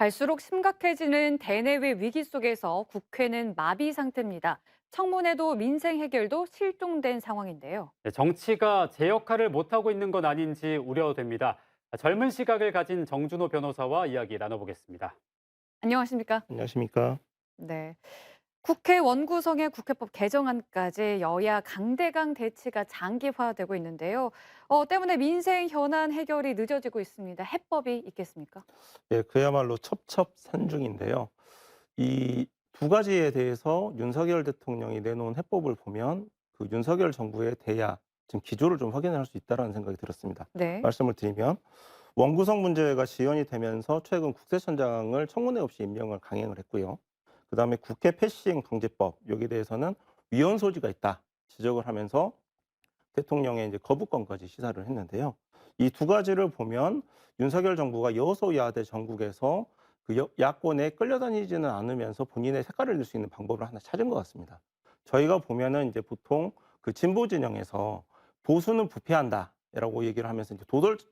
갈수록 심각해지는 대내외 위기 속에서 국회는 마비 상태입니다. 청문회도 민생 해결도 실종된 상황인데요. 네, 정치가 제 역할을 못하고 있는 건 아닌지 우려됩니다. 젊은 시각을 가진 정준호 변호사와 이야기 나눠보겠습니다. 안녕하십니까? 안녕하십니까? 네. 국회 원구성의 국회법 개정안까지 여야 강대강 대치가 장기화되고 있는데요. 때문에 민생 현안 해결이 늦어지고 있습니다. 해법이 있겠습니까? 예, 그야말로 첩첩산중인데요. 이 두 가지에 대해서 윤석열 대통령이 내놓은 해법을 보면 그 윤석열 정부의 대야, 지금 기조를 좀 확인할 수 있다는 생각이 들었습니다. 네. 말씀을 드리면 원구성 문제가 지연이 되면서 최근 국세청장을 청문회 없이 임명을 강행을 했고요. 그다음에 국회 패싱 방지법 여기에 대해서는 위헌 소지가 있다 지적을 하면서 대통령의 이제 거부권까지 시사를 했는데요. 이 두 가지를 보면 윤석열 정부가 여소야대 전국에서 그 야권에 끌려다니지는 않으면서 본인의 색깔을 낼 수 있는 방법을 하나 찾은 것 같습니다. 저희가 보면은 이제 보통 그 진보 진영에서 보수는 부패한다라고 얘기를 하면서 이제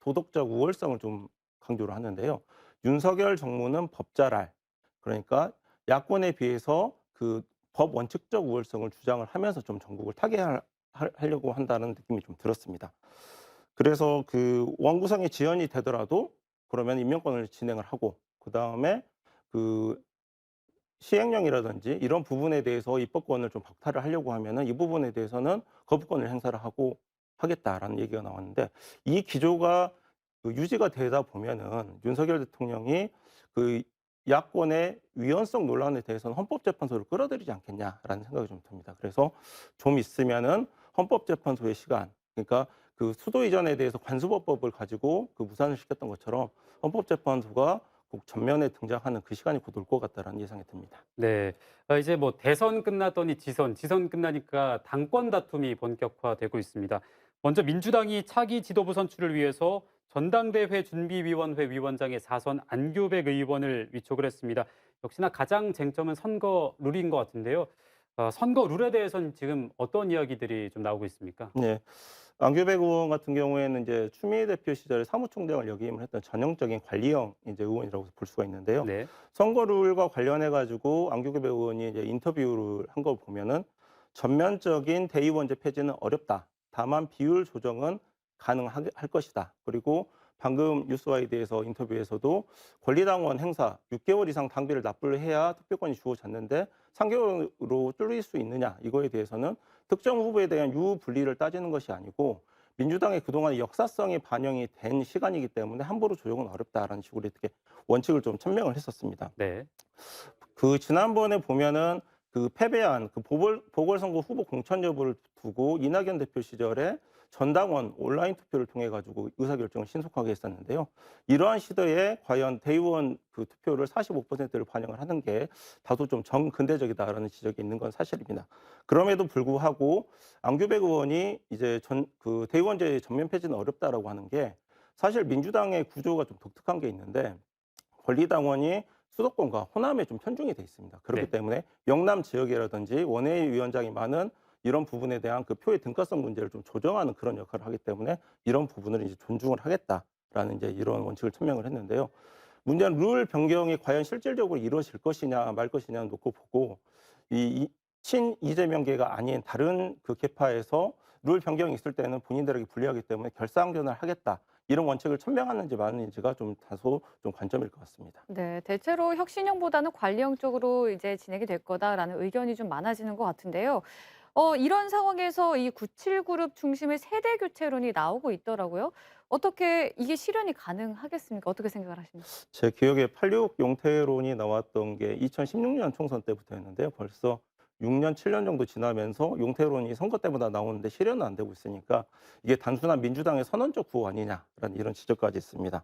도덕적 우월성을 좀 강조를 하는데요. 윤석열 정부는 법잘알, 그러니까 야권에 비해서 그 법 원칙적 우월성을 주장을 하면서 좀 전국을 하려고 한다는 느낌이 좀 들었습니다. 그래서 그 원구성이 지연이 되더라도 그러면 임명권을 진행을 하고 그다음에 그 시행령이라든지 이런 부분에 대해서 입법권을 좀 박탈을 하려고 하면은 이 부분에 대해서는 거부권을 행사를 하고 하겠다라는 얘기가 나왔는데 이 기조가 그 유지가 되다 보면은 윤석열 대통령이 그 야권의 위헌성 논란에 대해서는 헌법재판소를 끌어들이지 않겠냐라는 생각이 좀 듭니다. 그래서 좀 있으면은 헌법재판소의 시간, 그러니까 그 수도 이전에 대해서 관수법법을 가지고 그 무산을 시켰던 것처럼 헌법재판소가 꼭 전면에 등장하는 그 시간이 곧 올 것 같다라는 예상이 듭니다. 네, 이제 뭐 대선 끝났더니 지선 끝나니까 당권 다툼이 본격화되고 있습니다. 먼저 민주당이 차기 지도부 선출을 위해서 전당대회 준비위원회 위원장의 사선 안규백 의원을 위촉을 했습니다. 역시나 가장 쟁점은 선거 룰인 것 같은데요. 선거 룰에 대해서는 지금 어떤 이야기들이 좀 나오고 있습니까? 네. 안규백 의원 같은 경우에는 이제 추미애 대표 시절에 사무총장을 역임을 했던 전형적인 관리형 이제 의원이라고 볼 수가 있는데요. 네. 선거 룰과 관련해 가지고 안규백 의원이 이제 인터뷰를 한 걸 보면은 전면적인 대의원제 폐지는 어렵다. 다만 비율 조정은 가능할 것이다. 그리고 방금 뉴스와이드에서 인터뷰에서도 권리당원 행사 6개월 이상 당비를 납부를 해야 투표권이 주어졌는데 3개월로 줄일 수 있느냐 이거에 대해서는 특정 후보에 대한 유불리를 따지는 것이 아니고 민주당의 그동안의 역사성이 반영이 된 시간이기 때문에 함부로 조정은 어렵다라는 식으로 이렇게 원칙을 좀 천명을 했었습니다. 네. 그 지난번에 보면은 그 패배한 그 보궐선거 후보 공천 여부를 두고 이낙연 대표 시절에 전당원 온라인 투표를 통해 가지고 의사결정을 신속하게 했었는데요. 이러한 시대에 과연 대의원 그 투표를 45%를 반영을 하는 게 다소 좀 정근대적이다라는 지적이 있는 건 사실입니다. 그럼에도 불구하고 안규백 의원이 이제 그 대의원제 전면 폐지는 어렵다라고 하는 게 사실 민주당의 구조가 좀 독특한 게 있는데 권리당원이 수도권과 호남에 좀 편중이 돼 있습니다. 그렇기 네. 때문에 영남 지역이라든지 원외 위원장이 많은 이런 부분에 대한 그 표의 등가성 문제를 좀 조정하는 그런 역할을 하기 때문에 이런 부분을 이제 존중을 하겠다라는 이제 이런 원칙을 천명을 했는데요. 문제는 룰 변경이 과연 실질적으로 이루어질 것이냐 말 것이냐는 놓고 보고 친 이재명계가 아닌 다른 그 계파에서 룰 변경이 있을 때는 본인들에게 불리하기 때문에 결사항전을 하겠다. 이런 원칙을 천명하는지 마는지가 좀 다소 좀 관점일 것 같습니다. 네, 대체로 혁신형보다는 관리형 쪽으로 이제 진행이 될 거다라는 의견이 좀 많아지는 것 같은데요. 이런 상황에서 이 97 그룹 중심의 세대 교체론이 나오고 있더라고요. 어떻게 이게 실현이 가능하겠습니까? 어떻게 생각을 하십니까? 제 기억에 86 용태론이 나왔던 게 2016년 총선 때부터였는데요. 벌써 6년, 7년 정도 지나면서 용태론이 선거 때마다 나오는데 실현은 안 되고 있으니까 이게 단순한 민주당의 선언적 구호 아니냐라는 이런 지적까지 있습니다.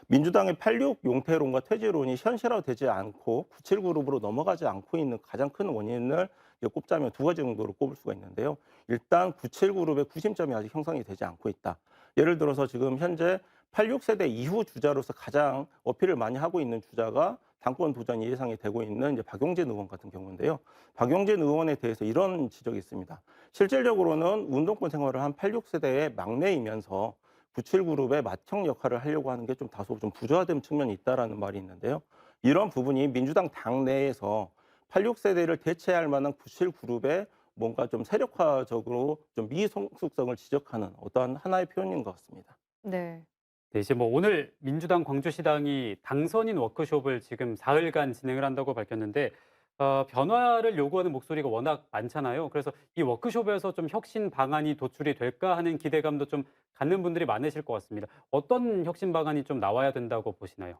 민주당의 86 용태론과 퇴지론이 현실화되지 않고 97 그룹으로 넘어가지 않고 있는 가장 큰 원인을 꼽자면 두 가지 정도로 꼽을 수가 있는데요. 일단 97 그룹의 구심점이 아직 형성이 되지 않고 있다. 예를 들어서 지금 현재 86세대 이후 주자로서 가장 어필을 많이 하고 있는 주자가 당권 도전이 예상이 되고 있는 이제 박용진 의원 같은 경우인데요. 박용진 의원에 대해서 이런 지적이 있습니다. 실질적으로는 운동권 생활을 한 86세대의 막내이면서 97 그룹의 맏형 역할을 하려고 하는 게 좀 다소 좀 부조화된 측면이 있다라는 말이 있는데요. 이런 부분이 민주당 당내에서 86세대를 대체할 만한 97그룹의 뭔가 좀 세력화적으로 좀 미성숙성을 지적하는 어떠한 하나의 표현인 것 같습니다. 네. 네, 이제 뭐 오늘 민주당 광주시당이 당선인 워크숍을 지금 사흘간 진행을 한다고 밝혔는데 변화를 요구하는 목소리가 워낙 많잖아요. 그래서 이 워크숍에서 좀 혁신 방안이 도출이 될까 하는 기대감도 좀 갖는 분들이 많으실 것 같습니다. 어떤 혁신 방안이 좀 나와야 된다고 보시나요?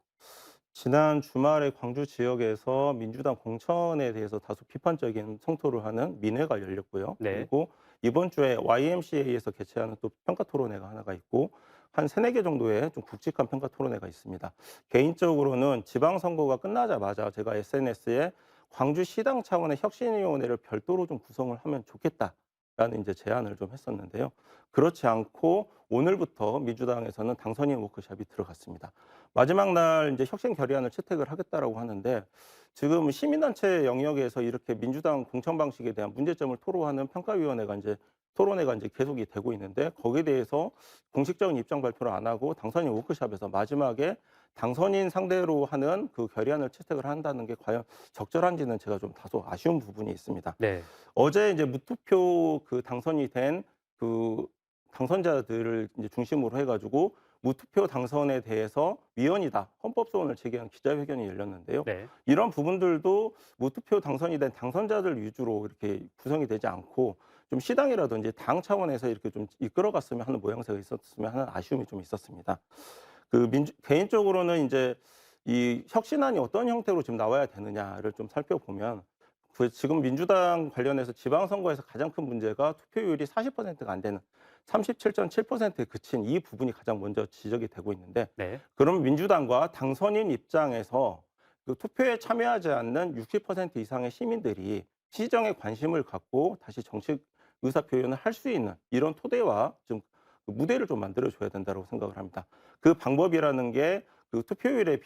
지난 주말에 광주 지역에서 민주당 공천에 대해서 다소 비판적인 성토를 하는 민회가 열렸고요. 네. 그리고 이번 주에 YMCA에서 개최하는 또 평가 토론회가 하나가 있고 한 세네 개 정도의 좀 굵직한 평가 토론회가 있습니다. 개인적으로는 지방선거가 끝나자마자 제가 SNS에 광주시당 차원의 혁신위원회를 별도로 좀 구성을 하면 좋겠다라는 이제 제안을 좀 했었는데요. 그렇지 않고 오늘부터 민주당에서는 당선인 워크숍이 들어갔습니다. 마지막 날 이제 혁신 결의안을 채택을 하겠다라고 하는데 지금 시민단체 영역에서 이렇게 민주당 공천 방식에 대한 문제점을 토로하는 평가위원회가 이제 토론회가 이제 계속이 되고 있는데 거기에 대해서 공식적인 입장 발표를 안 하고 당선인 워크숍에서 마지막에 당선인 상대로 하는 그 결의안을 채택을 한다는 게 과연 적절한지는 제가 좀 다소 아쉬운 부분이 있습니다. 네. 어제 이제 무투표 그 당선이 된 그 당선자들을 이제 중심으로 해가지고 무투표 당선에 대해서 위헌이다, 헌법 소원을 제기한 기자회견이 열렸는데요. 네. 이런 부분들도 무투표 당선이 된 당선자들 위주로 이렇게 구성이 되지 않고 좀 시당이라든지 당 차원에서 이렇게 좀 이끌어갔으면 하는 모양새가 있었으면 하는 아쉬움이 좀 있었습니다. 개인적으로는 이제 이 혁신안이 어떤 형태로 지금 나와야 되느냐를 좀 살펴보면 지금 민주당 관련해서 지방선거에서 가장 큰 문제가 투표율이 40%가 안 되는 37.7%에 그친 이 부분이 가장 먼저 지적이 되고 있는데 네. 그럼 민주당과 당선인 입장에서 그 투표에 참여하지 않는 60% 이상의 시민들이 시정에 관심을 갖고 다시 정책 의사 표현을 할 수 있는 이런 토대와 좀 무대를 좀 만들어 줘야 된다고 생각을 합니다. 그 방법이라는 게 그 득표율에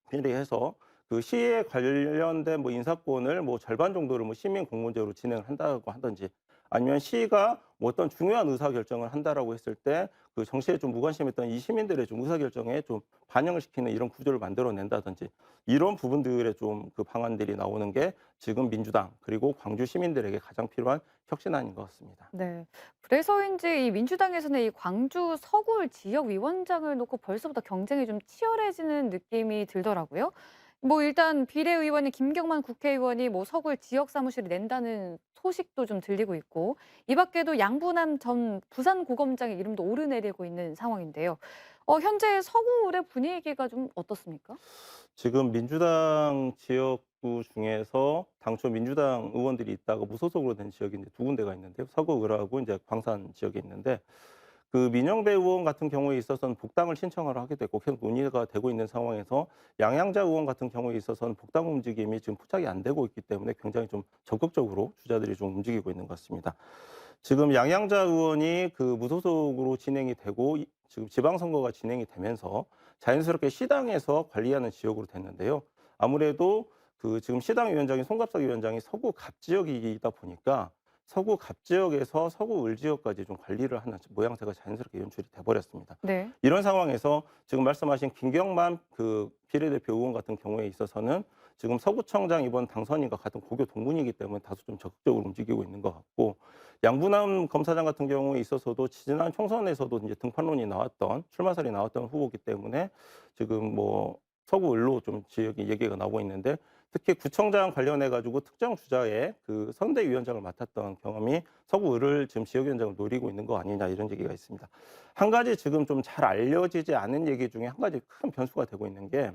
비례해서 그 시에 관련된 뭐 인사권을 뭐 절반 정도를 뭐 시민 공무제로 진행을 한다고 하든지 아니면 시가 뭐 어떤 중요한 의사 결정을 한다라고 했을 때 그 정치에 좀 무관심했던 이 시민들의 좀 의사 결정에 좀 반영을 시키는 이런 구조를 만들어낸다든지 이런 부분들의 좀 그 방안들이 나오는 게 지금 민주당 그리고 광주 시민들에게 가장 필요한 혁신안인 것 같습니다. 네. 그래서인지 이 민주당에서는 이 광주 서구 지역위원장을 놓고 벌써부터 경쟁이 좀 치열해지는 느낌이 들더라고요. 뭐 일단 비례의원인 김경만 국회의원이 뭐 서구 지역 사무실을 낸다는 소식도 좀 들리고 있고 이 밖에도 양부남 전 부산고검장의 이름도 오르내리고 있는 상황인데요. 현재 서구의 분위기가 좀 어떻습니까? 지금 민주당 지역구 중에서 당초 민주당 의원들이 있다가 무소속으로 된 지역이 이제 두 군데가 있는데요. 서구을하고 이제 광산 지역에 있는데 그 민영배 의원 같은 경우에 있어서는 복당을 신청을 하게 됐고 계속 논의가 되고 있는 상황에서 양양자 의원 같은 경우에 있어서는 복당 움직임이 지금 포착이 안 되고 있기 때문에 굉장히 좀 적극적으로 주자들이 좀 움직이고 있는 것 같습니다. 지금 양양자 의원이 그 무소속으로 진행이 되고 지금 지방선거가 진행이 되면서 자연스럽게 시당에서 관리하는 지역으로 됐는데요. 아무래도 그 지금 시당 위원장인 송갑석 위원장이 서구 갑 지역이다 보니까 서구 갑 지역에서 서구 을 지역까지 좀 관리를 하는 모양새가 자연스럽게 연출이 돼 버렸습니다. 네. 이런 상황에서 지금 말씀하신 김경만 그 비례대표 의원 같은 경우에 있어서는 지금 서구청장 이번 당선인과 같은 고교 동문이기 때문에 다소 좀 적극적으로 움직이고 있는 것 같고 양부남 검사장 같은 경우에 있어서도 지난 총선에서도 이제 등판론이 나왔던 출마설이 나왔던 후보이기 때문에 지금 뭐 서구을로 좀 지역이 얘기가 나오고 있는데 특히 구청장 관련해 가지고 특정 주자의 그 선대위원장을 맡았던 경험이 서구을을 지금 지역위원장을 노리고 있는 거 아니냐 이런 얘기가 있습니다. 한 가지 지금 좀 잘 알려지지 않은 얘기 중에 한 가지 큰 변수가 되고 있는 게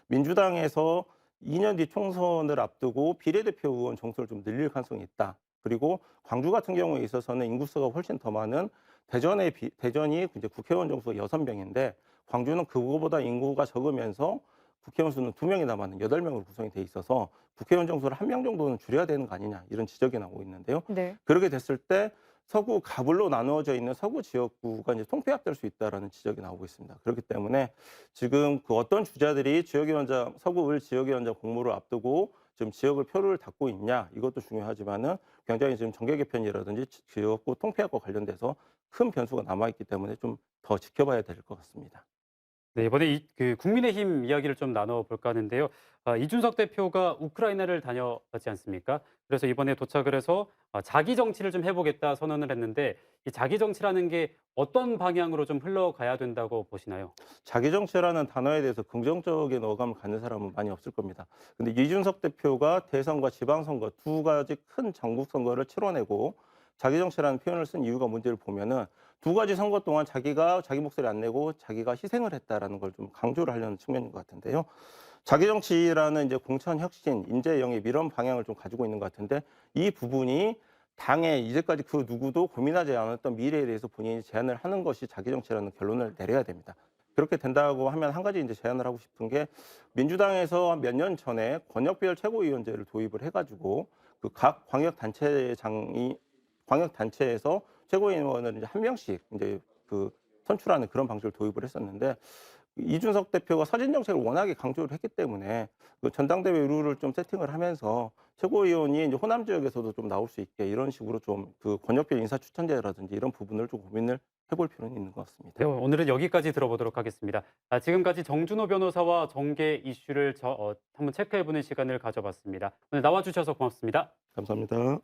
민주당에서 2년 뒤 총선을 앞두고 비례대표 의원 정수를 좀 늘릴 가능성이 있다. 그리고 광주 같은 경우에 있어서는 인구수가 훨씬 더 많은 대전이 이제 국회의원 정수가 6명인데 광주는 그거보다 인구가 적으면서 국회의원 수는 2명이 남았는 8명으로 구성이 돼 있어서 국회의원 정수를 1명 정도는 줄여야 되는 거 아니냐 이런 지적이 나오고 있는데요. 네. 그렇게 됐을 때 서구 가불로 나누어져 있는 서구 지역구가 이제 통폐합될 수 있다라는 지적이 나오고 있습니다. 그렇기 때문에 지금 그 어떤 주자들이 지역위원장 서구을 지역위원장 공모를 앞두고 지금 지역을 표를 닫고 있냐 이것도 중요하지만은 굉장히 지금 정계 개편이라든지 지역구 통폐합과 관련돼서 큰 변수가 남아 있기 때문에 좀 더 지켜봐야 될 것 같습니다. 네, 이번에 국민의힘 이야기를 좀 나눠볼까 하는데요. 이준석 대표가 우크라이나를 다녀갔지 않습니까? 그래서 이번에 도착을 해서 자기 정치를 좀 해보겠다 선언을 했는데 이 자기 정치라는 게 어떤 방향으로 좀 흘러가야 된다고 보시나요? 자기 정치라는 단어에 대해서 긍정적인 어감을 갖는 사람은 많이 없을 겁니다. 근데 이준석 대표가 대선과 지방선거 두 가지 큰 전국 선거를 치러내고 자기 정치라는 표현을 쓴 이유가 뭔지를 보면은 두 가지 선거 동안 자기가 자기 목소리 안 내고 자기가 희생을 했다라는 걸 좀 강조를 하려는 측면인 것 같은데요. 자기 정치라는 이제 공천 혁신, 인재 영입 이런 방향을 좀 가지고 있는 것 같은데 이 부분이 당에 이제까지 그 누구도 고민하지 않았던 미래에 대해서 본인이 제안을 하는 것이 자기 정치라는 결론을 내려야 됩니다. 그렇게 된다고 하면 한 가지 이제 제안을 하고 싶은 게 민주당에서 몇 년 전에 권역별 최고위원제를 도입을 해가지고 그 각 광역단체에서 최고위원을 이제 한 명씩 이제 그 선출하는 그런 방식을 도입을 했었는데 이준석 대표가 사진 정책을 워낙에 강조를 했기 때문에 그 전당대회 룰을 좀 세팅을 하면서 최고위원이 이제 호남 지역에서도 좀 나올 수 있게 이런 식으로 좀 그 권역별 인사 추천제라든지 이런 부분을 좀 고민을 해볼 필요는 있는 것 같습니다. 네, 오늘은 여기까지 들어보도록 하겠습니다. 지금까지 정준호 변호사와 정계 이슈를 한번 체크해보는 시간을 가져봤습니다. 오늘 나와주셔서 고맙습니다. 감사합니다.